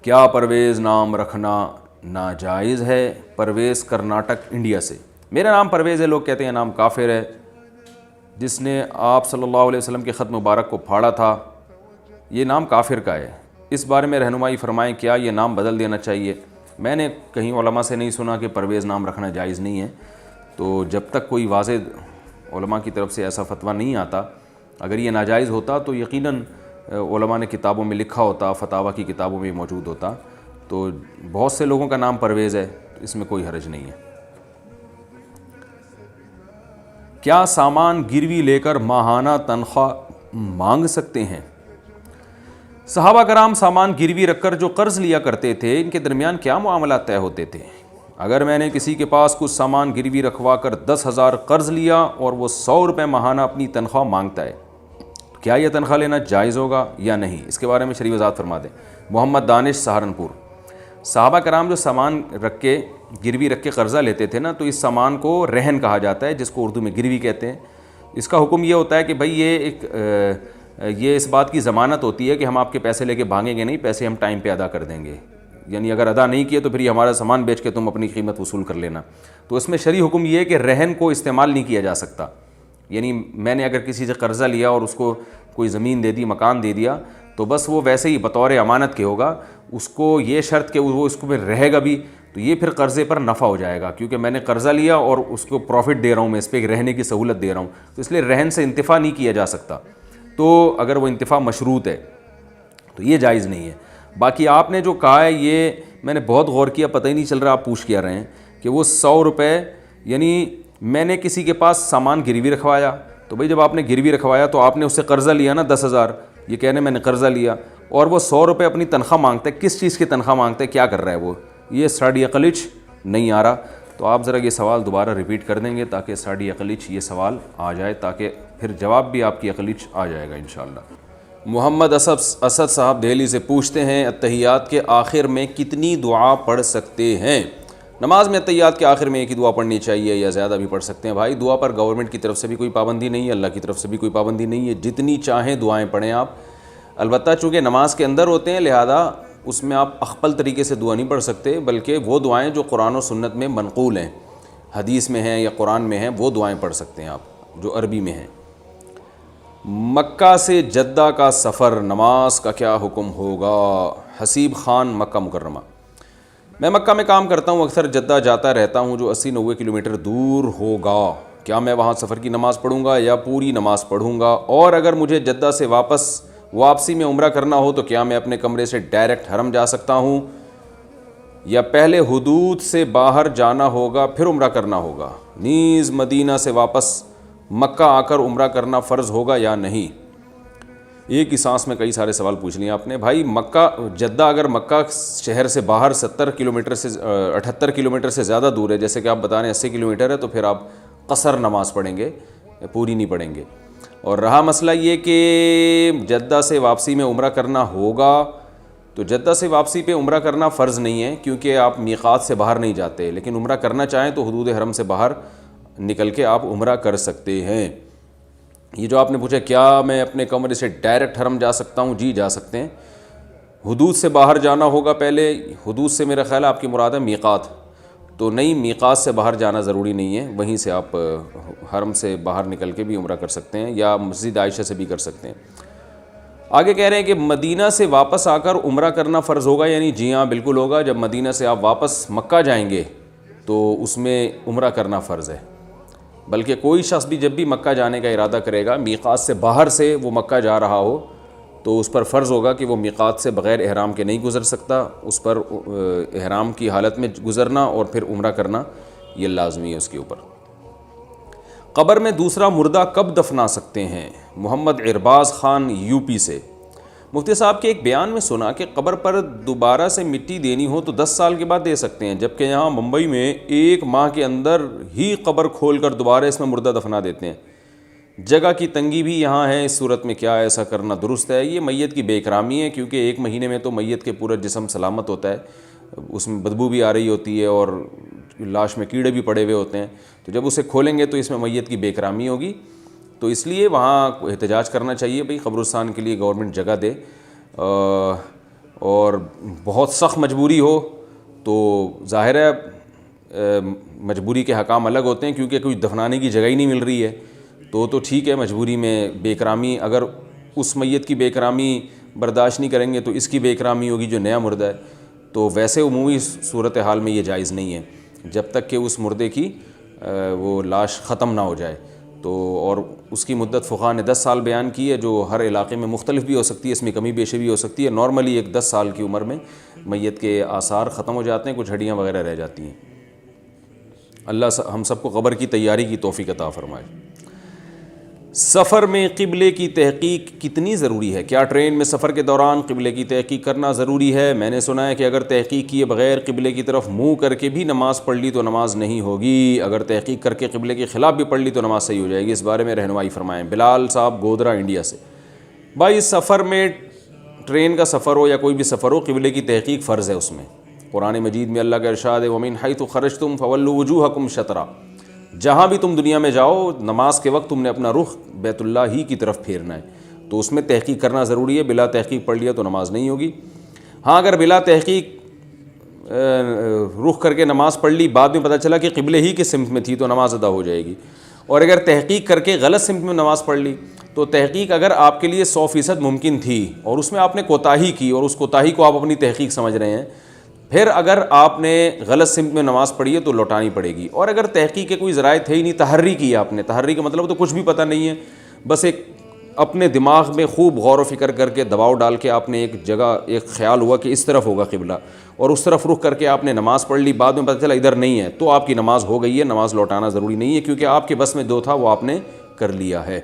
کیا پرویز نام رکھنا ناجائز ہے؟ پرویز کرناٹک انڈیا سے۔ میرا نام پرویز ہے، لوگ کہتے ہیں نام کافر ہے۔ جس نے آپ صلی اللہ علیہ وسلم کے خط مبارک کو پھاڑا تھا، یہ نام کافر کا ہے۔ اس بارے میں رہنمائی فرمائیں، کیا یہ نام بدل دینا چاہیے؟ میں نے کہیں علماء سے نہیں سنا کہ پرویز نام رکھنا جائز نہیں ہے، تو جب تک کوئی واضح علماء کی طرف سے ایسا فتویٰ نہیں آتا، اگر یہ ناجائز ہوتا تو یقیناً علماء نے کتابوں میں لکھا ہوتا، فتاویٰ کی کتابوں میں موجود ہوتا۔ تو بہت سے لوگوں کا نام پرویز ہے، اس میں کوئی حرج نہیں ہے۔ کیا سامان گروی لے کر ماہانہ تنخواہ مانگ سکتے ہیں؟ صحابہ کرام سامان گروی رکھ کر جو قرض لیا کرتے تھے، ان کے درمیان کیا معاملات طے ہوتے تھے؟ اگر میں نے کسی کے پاس کچھ سامان گروی رکھوا کر 10,000 قرض لیا اور وہ 100 روپے ماہانہ اپنی تنخواہ مانگتا ہے، کیا یہ تنخواہ لینا جائز ہوگا یا نہیں؟ اس کے بارے میں شریح وضاحت فرما دیں۔ محمد دانش، سہارنپور۔ صحابہ کرام جو سامان رکھ کے گروی رکھ کے قرضہ لیتے تھے نا، تو اس سامان کو رہن کہا جاتا ہے، جس کو اردو میں گروی کہتے ہیں۔ اس کا حکم یہ ہوتا ہے کہ بھائی یہ اس بات کی ضمانت ہوتی ہے کہ ہم آپ کے پیسے لے کے بھاگیں گے نہیں، پیسے ہم ٹائم پہ ادا کر دیں گے، یعنی اگر ادا نہیں کیے تو پھر یہ ہمارا سامان بیچ کے تم اپنی قیمت وصول کر لینا۔ تو اس میں شرعی حکم یہ ہے کہ رہن کو استعمال نہیں کیا جا سکتا، یعنی میں نے اگر کسی سے قرضہ لیا اور اس کو کوئی زمین دے دی، مکان دے دیا، تو بس وہ ویسے ہی بطور امانت کے ہوگا، اس کو یہ شرط کہ وہ اس کو پھر رہے گا بھی، تو یہ پھر قرضے پر نفع ہو جائے گا، کیونکہ میں نے قرضہ لیا اور اس کو پروفٹ دے رہا ہوں، میں اس پہ رہنے کی سہولت دے رہا ہوں، تو اس لیے رہن سے انتفاع نہیں کیا جا سکتا۔ تو اگر وہ انتفاع مشروط ہے تو یہ جائز نہیں ہے۔ باقی آپ نے جو کہا ہے یہ میں نے بہت غور کیا، پتہ ہی نہیں چل رہا آپ پوچھ کیا رہے ہیں کہ وہ 100 روپے، یعنی میں نے کسی کے پاس سامان گروی رکھوایا، تو بھئی جب آپ نے گروی رکھوایا تو آپ نے اس سے قرضہ لیا نا 10,000، یہ کہنے میں نے قرضہ لیا، اور وہ 100 روپے اپنی تنخواہ مانگتا ہے، کس چیز کی تنخواہ مانگتا ہے، کیا کر رہا ہے وہ؟ یہ ساڑی عقلچ نہیں آ رہا۔ تو آپ ذرا یہ سوال دوبارہ ریپیٹ کر دیں گے تاکہ ساڑی عقلچ یہ سوال آ جائے، تاکہ پھر جواب بھی آپ کی عقلچ آ جائے گا انشاءاللہ۔ محمد اسد صاحب دہلی سے پوچھتے ہیں، اتحیات کے آخر میں کتنی دعا پڑھ سکتے ہیں؟ نماز میں اتحیات کے آخر میں ایک ہی دعا پڑھنی چاہیے یا زیادہ بھی پڑھ سکتے ہیں؟ بھائی دعا پر گورنمنٹ کی طرف سے بھی کوئی پابندی نہیں ہے، اللہ کی طرف سے بھی کوئی پابندی نہیں ہے، جتنی چاہیں دعائیں پڑھیں آپ۔ البتہ چونکہ نماز کے اندر ہوتے ہیں لہذا اس میں آپ اخپل طریقے سے دعا نہیں پڑھ سکتے، بلکہ وہ دعائیں جو قرآن و سنت میں منقول ہیں، حدیث میں ہیں یا قرآن میں ہیں، وہ دعائیں پڑھ سکتے ہیں آپ جو عربی میں ہیں۔ مکہ سے جدہ کا سفر، نماز کا کیا حکم ہوگا؟ حسیب خان، مکہ مکرمہ۔ میں مکہ میں کام کرتا ہوں، اکثر جدہ جاتا رہتا ہوں جو 80-90 کلومیٹر دور ہوگا، کیا میں وہاں سفر کی نماز پڑھوں گا یا پوری نماز پڑھوں گا؟ اور اگر مجھے جدہ سے واپسی میں عمرہ کرنا ہو تو کیا میں اپنے کمرے سے ڈائریکٹ حرم جا سکتا ہوں یا پہلے حدود سے باہر جانا ہوگا پھر عمرہ کرنا ہوگا؟ نیز مدینہ سے واپس مکہ آ کر عمرہ کرنا فرض ہوگا یا نہیں؟ ایک ہی سانس میں کئی سارے سوال پوچھ لیے آپ نے۔ بھائی مکہ جدہ اگر مکہ شہر سے باہر 78 کلومیٹر سے زیادہ دور ہے، جیسے کہ آپ بتا رہے ہیں 80 کلومیٹر ہے، تو پھر آپ قصر نماز پڑھیں گے، پوری نہیں پڑھیں گے۔ اور رہا مسئلہ یہ کہ جدہ سے واپسی میں عمرہ کرنا ہوگا، تو جدہ سے واپسی پہ عمرہ کرنا فرض نہیں ہے، کیونکہ آپ میقات سے باہر نہیں جاتے، لیکن عمرہ کرنا چاہیں تو حدود حرم سے باہر نکل کے آپ عمرہ کر سکتے ہیں۔ یہ جو آپ نے پوچھا کیا میں اپنے کمرے سے ڈائریکٹ حرم جا سکتا ہوں؟ جی جا سکتے ہیں۔ حدود سے باہر جانا ہوگا پہلے، حدود سے میرا خیال ہے آپ کی مراد ہے میقات، تو نہیں، میقات سے باہر جانا ضروری نہیں ہے، وہیں سے آپ حرم سے باہر نکل کے بھی عمرہ کر سکتے ہیں یا مسجد عائشہ سے بھی کر سکتے ہیں۔ آگے کہہ رہے ہیں کہ مدینہ سے واپس آ کر عمرہ کرنا فرض ہوگا، یعنی جی ہاں بالکل ہوگا، جب مدینہ سے آپ واپس مکہ جائیں گے تو اس میں عمرہ کرنا فرض ہے۔ بلکہ کوئی شخص بھی جب بھی مکہ جانے کا ارادہ کرے گا، میقات سے باہر سے وہ مکہ جا رہا ہو، تو اس پر فرض ہوگا کہ وہ میقات سے بغیر احرام کے نہیں گزر سکتا، اس پر احرام کی حالت میں گزرنا اور پھر عمرہ کرنا یہ لازمی ہے اس کے اوپر۔ قبر میں دوسرا مردہ کب دفنا سکتے ہیں؟ محمد ارباز خان، یو پی سے۔ مفتی صاحب کے ایک بیان میں سنا کہ قبر پر دوبارہ سے مٹی دینی ہو تو 10 سال کے بعد دے سکتے ہیں، جبکہ یہاں ممبئی میں 1 ماہ کے اندر ہی قبر کھول کر دوبارہ اس میں مردہ دفنا دیتے ہیں۔ جگہ کی تنگی بھی یہاں ہے، اس صورت میں کیا ایسا کرنا درست ہے؟ یہ میت کی بے اکرامی ہے، کیونکہ 1 مہینے میں تو میت کے پورا جسم سلامت ہوتا ہے، اس میں بدبو بھی آ رہی ہوتی ہے اور لاش میں کیڑے بھی پڑے ہوئے ہوتے ہیں، تو جب اسے کھولیں گے تو اس میں میت کی بے اکرامی ہوگی، تو اس لیے وہاں احتجاج کرنا چاہیے، بھئی قبرستان کے لیے گورنمنٹ جگہ دے، اور بہت سخت مجبوری ہو تو ظاہر ہے مجبوری کے حکام الگ ہوتے ہیں، کیونکہ کوئی دفنانے کی جگہ ہی نہیں مل رہی ہے تو ٹھیک ہے، مجبوری میں بے اکرامی، اگر اس میت کی بے اکرامی برداشت نہیں کریں گے تو اس کی بے اکرامی ہوگی جو نیا مردہ ہے. تو ویسے عمومی صورتحال میں یہ جائز نہیں ہے جب تک کہ اس مردے کی وہ لاش ختم نہ ہو جائے. تو اور اس کی مدت فقہاء نے 10 سال بیان کی ہے، جو ہر علاقے میں مختلف بھی ہو سکتی ہے، اس میں کمی بیشی بھی ہو سکتی ہے. نارملی ایک 10 سال کی عمر میں میت کے آثار ختم ہو جاتے ہیں، کچھ ہڈیاں وغیرہ رہ جاتی ہیں. اللہ ہم سب کو قبر کی تیاری کی توفیق عطا فرمائے. سفر میں قبلے کی تحقیق کتنی ضروری ہے؟ کیا ٹرین میں سفر کے دوران قبلے کی تحقیق کرنا ضروری ہے؟ میں نے سنا ہے کہ اگر تحقیق کیے بغیر قبلے کی طرف منہ کر کے بھی نماز پڑھ لی تو نماز نہیں ہوگی، اگر تحقیق کر کے قبلے کے خلاف بھی پڑھ لی تو نماز صحیح ہو جائے گی. اس بارے میں رہنمائی فرمائیں. بلال صاحب گودرا انڈیا سے. بھائی سفر میں، ٹرین کا سفر ہو یا کوئی بھی سفر ہو، قبلے کی تحقیق فرض ہے. اس میں قرآن مجید میں اللہ کا ارشاد ہے وَمِنْ حَيْثُ خَرَجْتُمْ فَوَلُّوا وُجُوهَكُمْ شَطْرًا، جہاں بھی تم دنیا میں جاؤ نماز کے وقت تم نے اپنا رخ بیت اللہ ہی کی طرف پھیرنا ہے. تو اس میں تحقیق کرنا ضروری ہے. بلا تحقیق پڑھ لیا تو نماز نہیں ہوگی. ہاں اگر بلا تحقیق رخ کر کے نماز پڑھ لی، بعد میں پتہ چلا کہ قبلے ہی کی سمت میں تھی تو نماز ادا ہو جائے گی. اور اگر تحقیق کر کے غلط سمت میں نماز پڑھ لی تو تحقیق اگر آپ کے لیے 100% ممکن تھی اور اس میں آپ نے کوتاہی کی اور اس کوتاہی کو آپ اپنی تحقیق سمجھ رہے ہیں، پھر اگر آپ نے غلط سمت میں نماز پڑھی ہے تو لوٹانی پڑے گی. اور اگر تحقیق کے کوئی ذرائع تھے ہی نہیں، تحری کی آپ نے، تحری کا مطلب تو کچھ بھی پتہ نہیں ہے، بس ایک اپنے دماغ میں خوب غور و فکر کر کے دباؤ ڈال کے آپ نے ایک جگہ، ایک خیال ہوا کہ اس طرف ہوگا قبلہ اور اس طرف رخ کر کے آپ نے نماز پڑھ لی، بعد میں پتہ چلا ادھر نہیں ہے، تو آپ کی نماز ہو گئی ہے. نماز لوٹانا ضروری نہیں ہے کیونکہ آپ کے بس میں جو تھا وہ آپ نے کر لیا ہے.